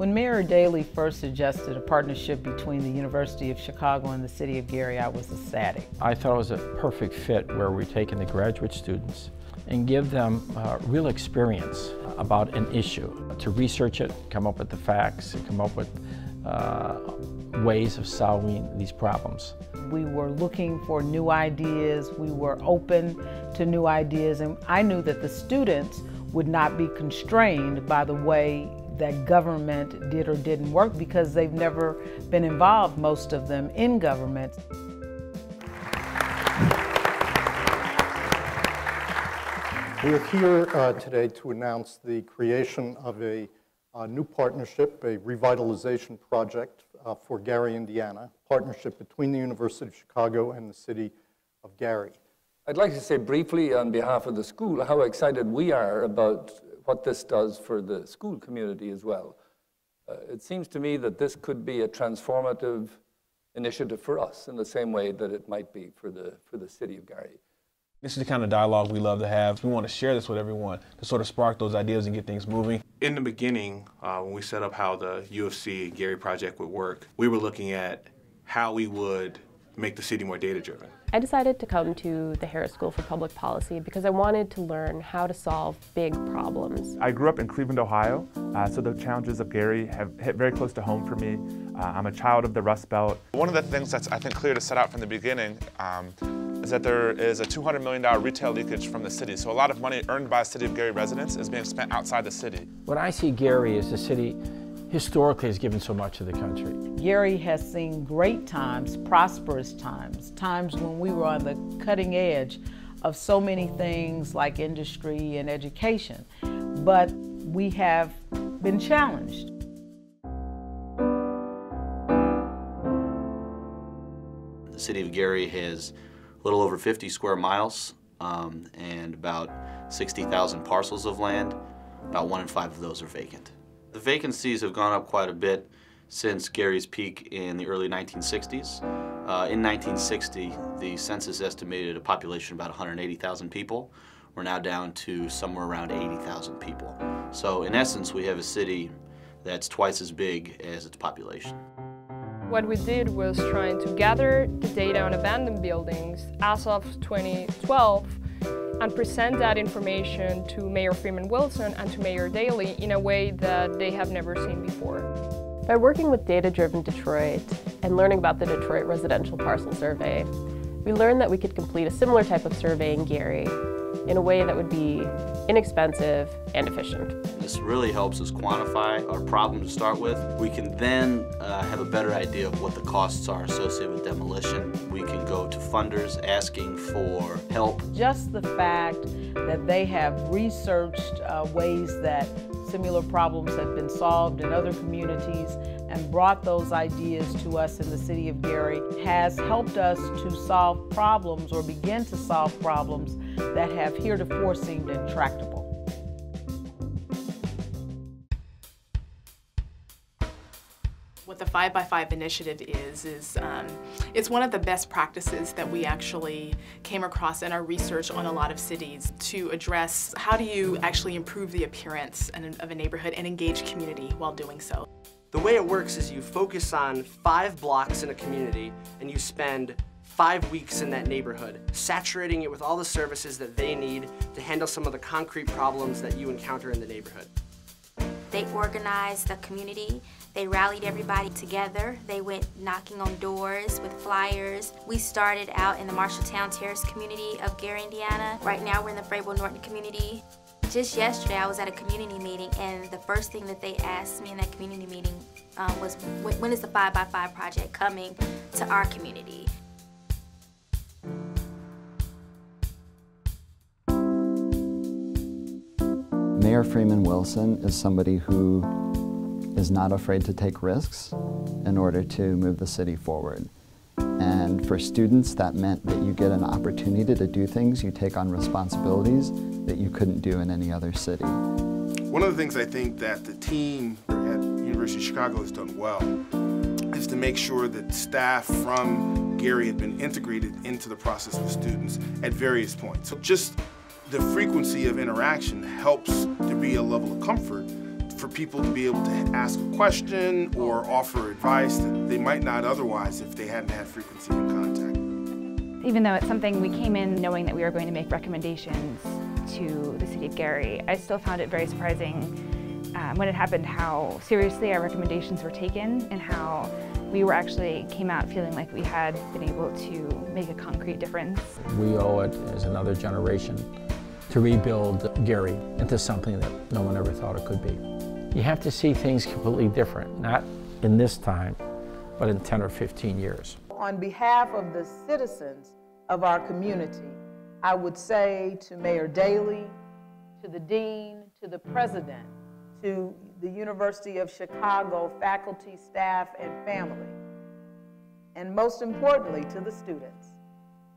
When Mayor Daley first suggested a partnership between the University of Chicago and the City of Gary, I was ecstatic. I thought it was a perfect fit where we're taking the graduate students and give them real experience about an issue, to research it, come up with the facts, come up with ways of solving these problems. We were looking for new ideas, we were open to new ideas, and I knew that the students would not be constrained by the way that government did or didn't work because they've never been involved, most of them, in government. We're here today to announce the creation of a new partnership, a revitalization project for Gary, Indiana, partnership between the University of Chicago and the City of Gary. I'd like to say briefly on behalf of the school how excited we are about what this does for the school community as well. It seems to me that this could be a transformative initiative for us in the same way that it might be for the City of Gary. This is the kind of dialogue we love to have. We want to share this with everyone to sort of spark those ideas and get things moving. In the beginning, when we set up how the UFC Gary project would work, we were looking at how we would make the city more data-driven. I decided to come to the Harris School for Public Policy because I wanted to learn how to solve big problems. I grew up in Cleveland, Ohio, so the challenges of Gary have hit very close to home for me. I'm a child of the Rust Belt. One of the things that's, I think, clear to set out from the beginning is that there is a $200 million retail leakage from the city. So a lot of money earned by City of Gary residents is being spent outside the city. What I see Gary as a city historically has given so much to the country. Gary has seen great times, prosperous times, times when we were on the cutting edge of so many things like industry and education, but we have been challenged. The City of Gary has a little over 50 square miles and about 60,000 parcels of land. About 1 in 5 of those are vacant. The vacancies have gone up quite a bit since Gary's peak in the early 1960s. In 1960, the census estimated a population of about 180,000 people. We're now down to somewhere around 80,000 people. So in essence, we have a city that's twice as big as its population. What we did was trying to gather the data on abandoned buildings as of 2012 and present that information to Mayor Freeman-Wilson and to Mayor Daley in a way that they have never seen before. By working with Data-Driven Detroit and learning about the Detroit Residential Parcel Survey, we learned that we could complete a similar type of survey in Gary in a way that would be inexpensive and efficient. This really helps us quantify our problem to start with. We can then have a better idea of what the costs are associated with demolition. We can go to funders asking for help. Just the fact that they have researched ways that similar problems have been solved in other communities and brought those ideas to us in the City of Gary has helped us to solve problems or begin to solve problems that have heretofore seemed intractable. What the 5x5 initiative is it's one of the best practices that we actually came across in our research on a lot of cities to address how do you actually improve the appearance of a neighborhood and engage community while doing so. The way it works is you focus on 5 blocks in a community and you spend 5 weeks in that neighborhood, saturating it with all the services that they need to handle some of the concrete problems that you encounter in the neighborhood. They organized the community. They rallied everybody together. They went knocking on doors with flyers. We started out in the Marshalltown Terrace community of Gary, Indiana. Right now we're in the Frable-Norton community. Just yesterday I was at a community meeting and the first thing that they asked me in that community meeting was when is the 5x5 project coming to our community? Mayor Freeman-Wilson is somebody who is not afraid to take risks in order to move the city forward. And for students, that meant that you get an opportunity to do things, you take on responsibilities that you couldn't do in any other city. One of the things I think that the team at University of Chicago has done well is to make sure that staff from Gary have been integrated into the process with students at various points. So just the frequency of interaction helps to be a level of comfort for people to be able to ask a question or offer advice that they might not otherwise if they hadn't had frequency of contact. Even though it's something we came in knowing that we were going to make recommendations to the City of Gary, I still found it very surprising when it happened how seriously our recommendations were taken and how we actually came out feeling like we had been able to make a concrete difference. We owe it as another generation to rebuild Gary into something that no one ever thought it could be. You have to see things completely different, not in this time, but in 10 or 15 years. On behalf of the citizens of our community, I would say to Mayor Daley, to the Dean, to the President, to the University of Chicago faculty, staff, and family, and most importantly to the students,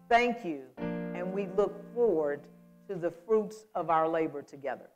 thank you, and we look forward to the fruits of our labor together.